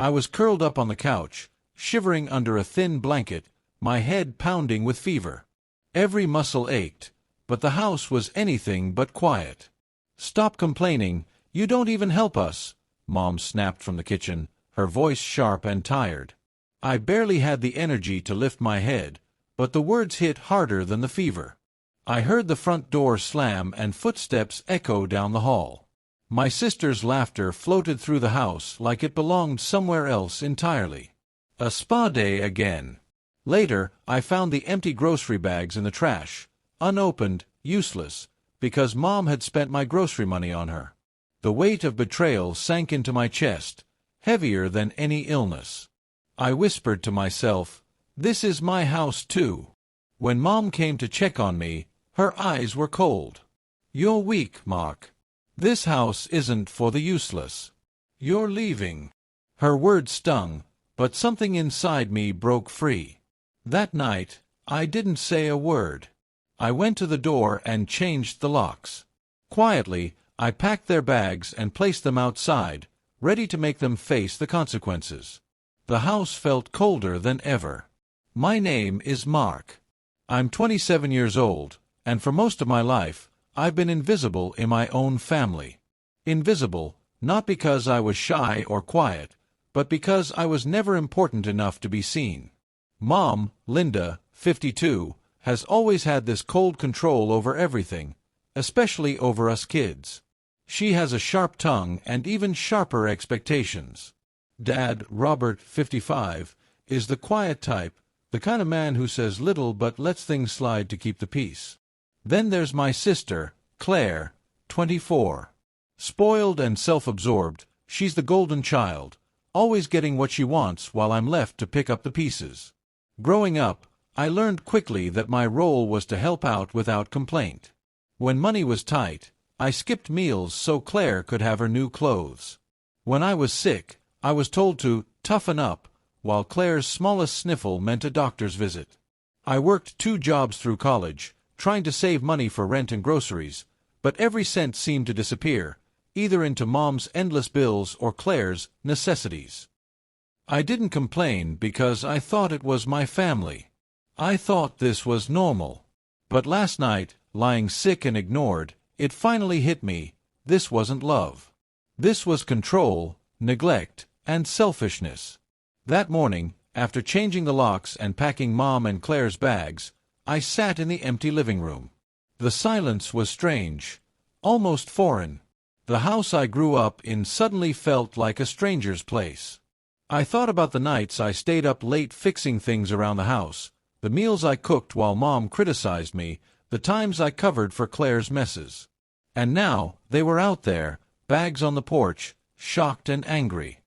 I was curled up on the couch, shivering under a thin blanket, my head pounding with fever. Every muscle ached, but the house was anything but quiet. "Stop complaining, you don't even help us," Mom snapped from the kitchen, her voice sharp and tired. I barely had the energy to lift my head, but the words hit harder than the fever. I heard the front door slam and footsteps echo down the hall. My sister's laughter floated through the house like it belonged somewhere else entirely. A spa day again. Later, I found the empty grocery bags in the trash, unopened, useless, because Mom had spent my grocery money on her. The weight of betrayal sank into my chest, heavier than any illness. I whispered to myself, "This is my house too." When Mom came to check on me, her eyes were cold. "You're weak, Mark. This house isn't for the useless. You're leaving." Her words stung, but something inside me broke free. That night, I didn't say a word. I went to the door and changed the locks. Quietly, I packed their bags and placed them outside, ready to make them face the consequences. The house felt colder than ever. My name is Mark. I'm 27 years old, and for most of my life, I've been invisible in my own family. Invisible, not because I was shy or quiet, but because I was never important enough to be seen. Mom, Linda, 52, has always had this cold control over everything, especially over us kids. She has a sharp tongue and even sharper expectations. Dad, Robert, 55, is the quiet type, the kind of man who says little but lets things slide to keep the peace. Then there's my sister, Claire, 24. Spoiled and self-absorbed, she's the golden child, always getting what she wants while I'm left to pick up the pieces. Growing up, I learned quickly that my role was to help out without complaint. When money was tight, I skipped meals so Claire could have her new clothes. When I was sick, I was told to toughen up, while Claire's smallest sniffle meant a doctor's visit. I worked 2 jobs through college, trying to save money for rent and groceries, but every cent seemed to disappear, either into Mom's endless bills or Claire's necessities. I didn't complain because I thought it was my family. I thought this was normal. But last night, lying sick and ignored, it finally hit me. This wasn't love. This was control, neglect, and selfishness. That morning, after changing the locks and packing Mom and Claire's bags, I sat in the empty living room. The silence was strange, almost foreign. The house I grew up in suddenly felt like a stranger's place. I thought about the nights I stayed up late fixing things around the house, the meals I cooked while Mom criticized me, the times I covered for Claire's messes. And now, they were out there, bags on the porch, shocked and angry.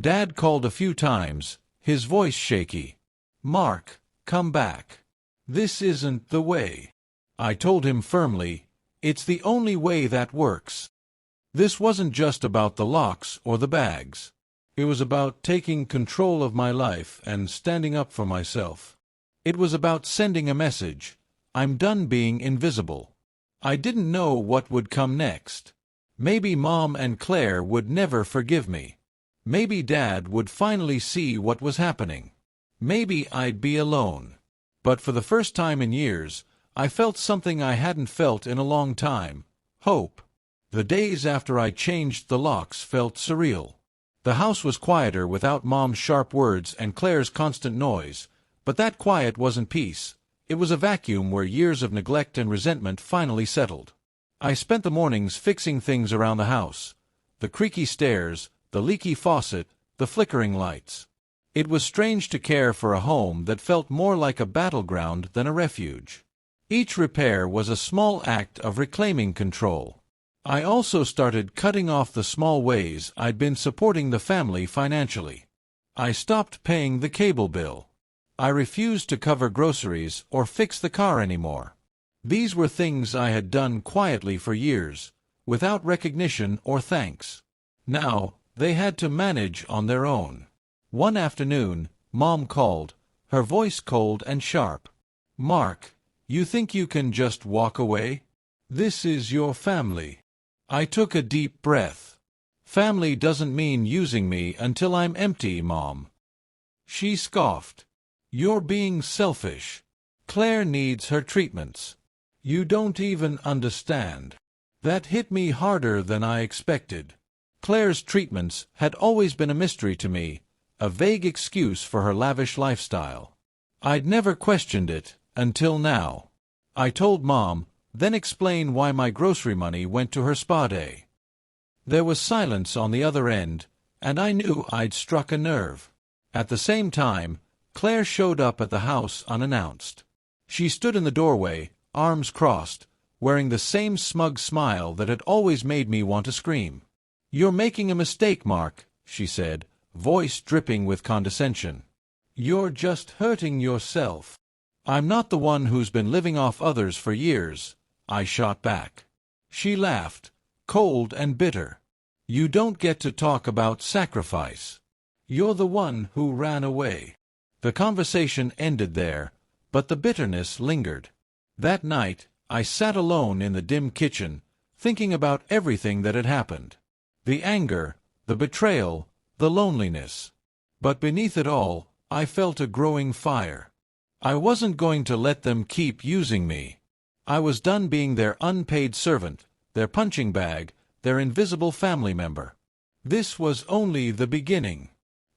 Dad called a few times, his voice shaky. "Mark, come back. This isn't the way." I told him firmly, "It's the only way that works." This wasn't just about the locks or the bags. It was about taking control of my life and standing up for myself. It was about sending a message. I'm done being invisible. I didn't know what would come next. Maybe Mom and Claire would never forgive me. Maybe Dad would finally see what was happening. Maybe I'd be alone. But for the first time in years, I felt something I hadn't felt in a long time: hope. The days after I changed the locks felt surreal. The house was quieter without Mom's sharp words and Claire's constant noise, but that quiet wasn't peace. It was a vacuum where years of neglect and resentment finally settled. I spent the mornings fixing things around the house: the creaky stairs, the leaky faucet, the flickering lights. It was strange to care for a home that felt more like a battleground than a refuge. Each repair was a small act of reclaiming control. I also started cutting off the small ways I'd been supporting the family financially. I stopped paying the cable bill. I refused to cover groceries or fix the car anymore. These were things I had done quietly for years, without recognition or thanks. Now, they had to manage on their own. One afternoon, Mom called, her voice cold and sharp. "Mark, you think you can just walk away? This is your family." I took a deep breath. Family doesn't mean using me until I'm empty, Mom. She scoffed. You're being selfish. Claire needs her treatments. You don't even understand. That hit me harder than I expected. Claire's treatments had always been a mystery to me, a vague excuse for her lavish lifestyle. I'd never questioned it, until now. I told Mom, then explained why my grocery money went to her spa day. There was silence on the other end, and I knew I'd struck a nerve. At the same time, Claire showed up at the house unannounced. She stood in the doorway, arms crossed, wearing the same smug smile that had always made me want to scream. "You're making a mistake, Mark," she said, voice dripping with condescension. "You're just hurting yourself." "I'm not the one who's been living off others for years," I shot back. She laughed, cold and bitter. "You don't get to talk about sacrifice. You're the one who ran away." The conversation ended there, but the bitterness lingered. That night, I sat alone in the dim kitchen, thinking about everything that had happened. The anger, the betrayal, the loneliness. But beneath it all, I felt a growing fire. I wasn't going to let them keep using me. I was done being their unpaid servant, their punching bag, their invisible family member. This was only the beginning.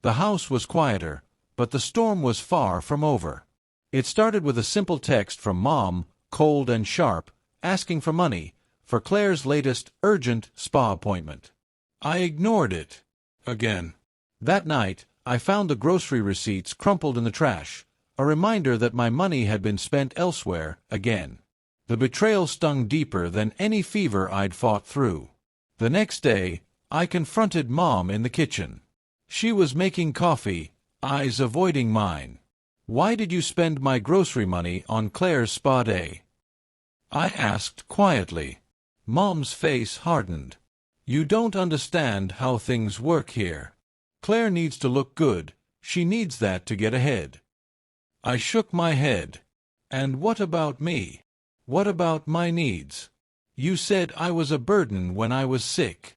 The house was quieter, but the storm was far from over. It started with a simple text from Mom, cold and sharp, asking for money, for Claire's latest urgent spa appointment. I ignored it. Again. That night, I found the grocery receipts crumpled in the trash, a reminder that my money had been spent elsewhere, again. The betrayal stung deeper than any fever I'd fought through. The next day, I confronted Mom in the kitchen. She was making coffee, eyes avoiding mine. "Why did you spend my grocery money on Claire's spa day?" I asked quietly. Mom's face hardened. "You don't understand how things work here. Claire needs to look good. She needs that to get ahead." I shook my head. "And what about me? What about my needs? You said I was a burden when I was sick."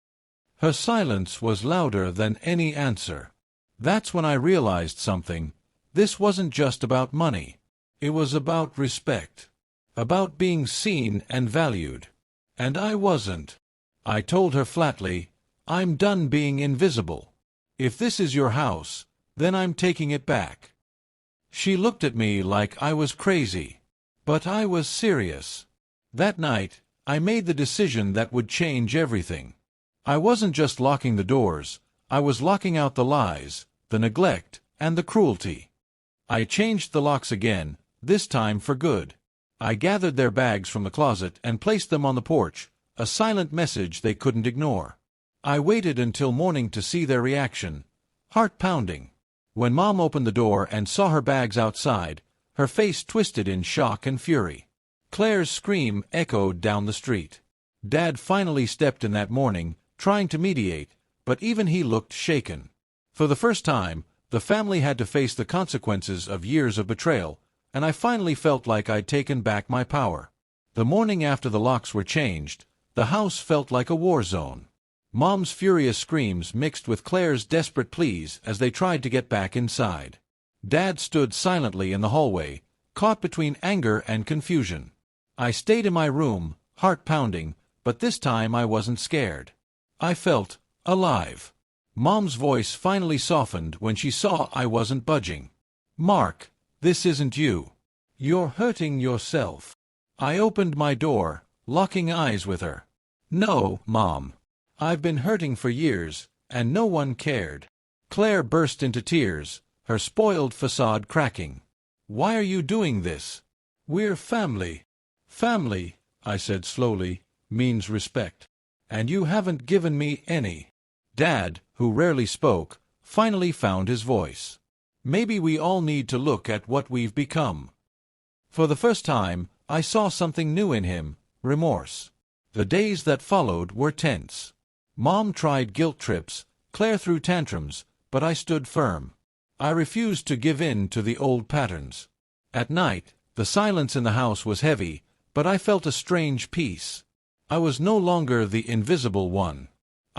Her silence was louder than any answer. That's when I realized something. This wasn't just about money. It was about respect. About being seen and valued. And I wasn't. I told her flatly, "I'm done being invisible. If this is your house, then I'm taking it back." She looked at me like I was crazy. But I was serious. That night, I made the decision that would change everything. I wasn't just locking the doors, I was locking out the lies, the neglect, and the cruelty. I changed the locks again, this time for good. I gathered their bags from the closet and placed them on the porch, a silent message they couldn't ignore. I waited until morning to see their reaction, heart pounding. When Mom opened the door and saw her bags outside, her face twisted in shock and fury. Claire's scream echoed down the street. Dad finally stepped in that morning, trying to mediate, but even he looked shaken. For the first time, the family had to face the consequences of years of betrayal, and I finally felt like I'd taken back my power. The morning after the locks were changed, the house felt like a war zone. Mom's furious screams mixed with Claire's desperate pleas as they tried to get back inside. Dad stood silently in the hallway, caught between anger and confusion. I stayed in my room, heart pounding, but this time I wasn't scared. I felt alive. Mom's voice finally softened when she saw I wasn't budging. "Mark, this isn't you. You're hurting yourself." I opened my door, locking eyes with her. "No, Mom. I've been hurting for years, and no one cared." Claire burst into tears, her spoiled facade cracking. "Why are you doing this? We're family." "Family," I said slowly, "means respect. And you haven't given me any." Dad, who rarely spoke, finally found his voice. "Maybe we all need to look at what we've become." For the first time, I saw something new in him, remorse. The days that followed were tense. Mom tried guilt trips, Claire threw tantrums, but I stood firm. I refused to give in to the old patterns. At night, the silence in the house was heavy, but I felt a strange peace. I was no longer the invisible one.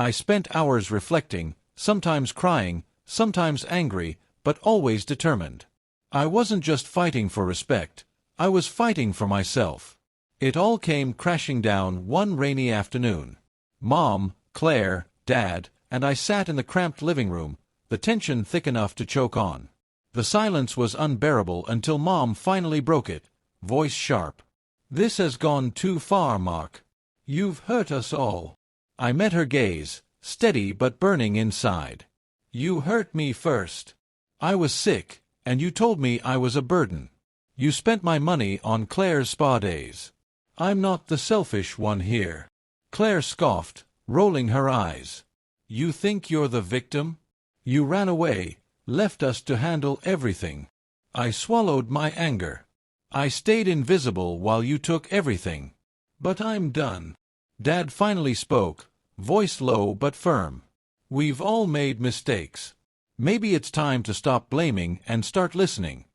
I spent hours reflecting, sometimes crying, sometimes angry, but always determined. I wasn't just fighting for respect, I was fighting for myself. It all came crashing down one rainy afternoon. Mom, Claire, Dad, and I sat in the cramped living room, the tension thick enough to choke on. The silence was unbearable until Mom finally broke it, voice sharp. "This has gone too far, Mark. You've hurt us all." I met her gaze, steady but burning inside. "You hurt me first. I was sick, and you told me I was a burden. You spent my money on Claire's spa days. I'm not the selfish one here." Claire scoffed, rolling her eyes. "You think you're the victim? You ran away, left us to handle everything." I swallowed my anger. "I stayed invisible while you took everything. But I'm done." Dad finally spoke, voice low but firm. "We've all made mistakes. Maybe it's time to stop blaming and start listening."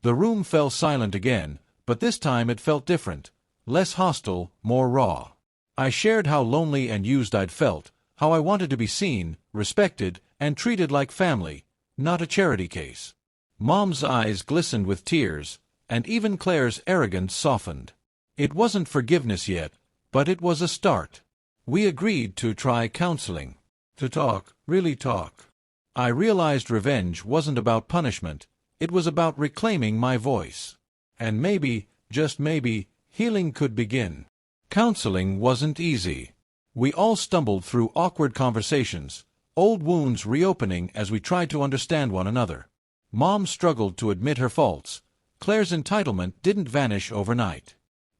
The room fell silent again, but this time it felt different, less hostile, more raw. I shared how lonely and used I'd felt, how I wanted to be seen, respected, and treated like family, not a charity case. Mom's eyes glistened with tears, and even Claire's arrogance softened. It wasn't forgiveness yet, but it was a start. We agreed to try counseling. To talk, really talk. I realized revenge wasn't about punishment, it was about reclaiming my voice. And maybe, just maybe, healing could begin. Counseling wasn't easy. We all stumbled through awkward conversations, old wounds reopening as we tried to understand one another. Mom struggled to admit her faults. Claire's entitlement didn't vanish overnight.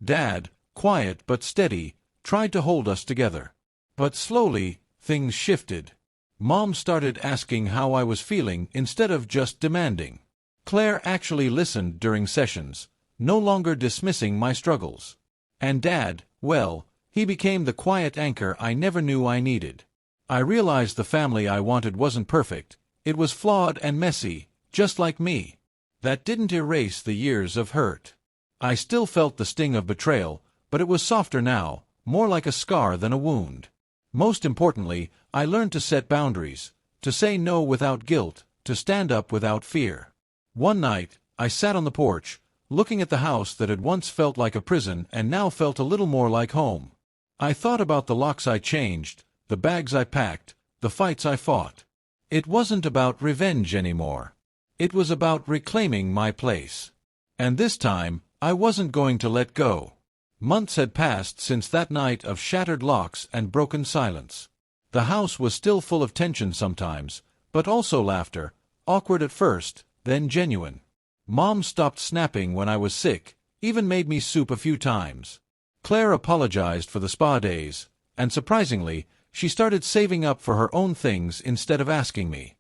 Dad, quiet but steady, tried to hold us together. But slowly, things shifted. Mom started asking how I was feeling instead of just demanding. Claire actually listened during sessions, no longer dismissing my struggles. And Dad, well, he became the quiet anchor I never knew I needed. I realized the family I wanted wasn't perfect. It was flawed and messy, just like me. That didn't erase the years of hurt. I still felt the sting of betrayal, but it was softer now, more like a scar than a wound. Most importantly, I learned to set boundaries, to say no without guilt, to stand up without fear. One night, I sat on the porch, looking at the house that had once felt like a prison and now felt a little more like home. I thought about the locks I changed, the bags I packed, the fights I fought. It wasn't about revenge anymore. It was about reclaiming my place. And this time, I wasn't going to let go. Months had passed since that night of shattered locks and broken silence. The house was still full of tension sometimes, but also laughter, awkward at first, then genuine. Mom stopped snapping when I was sick, even made me soup a few times. Claire apologized for the spa days, and surprisingly, she started saving up for her own things instead of asking me.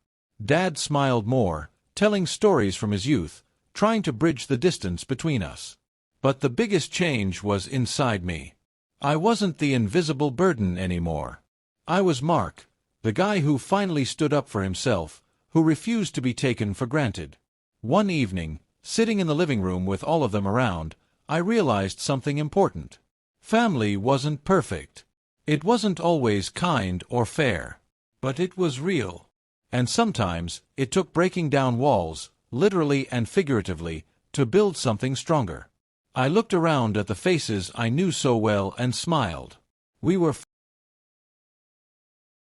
Dad smiled more, telling stories from his youth, trying to bridge the distance between us. But the biggest change was inside me. I wasn't the invisible burden anymore. I was Mark, the guy who finally stood up for himself, who refused to be taken for granted. One evening, sitting in the living room with all of them around, I realized something important. Family wasn't perfect. It wasn't always kind or fair. But it was real. And sometimes, it took breaking down walls, literally and figuratively, to build something stronger. I looked around at the faces I knew so well and smiled. We were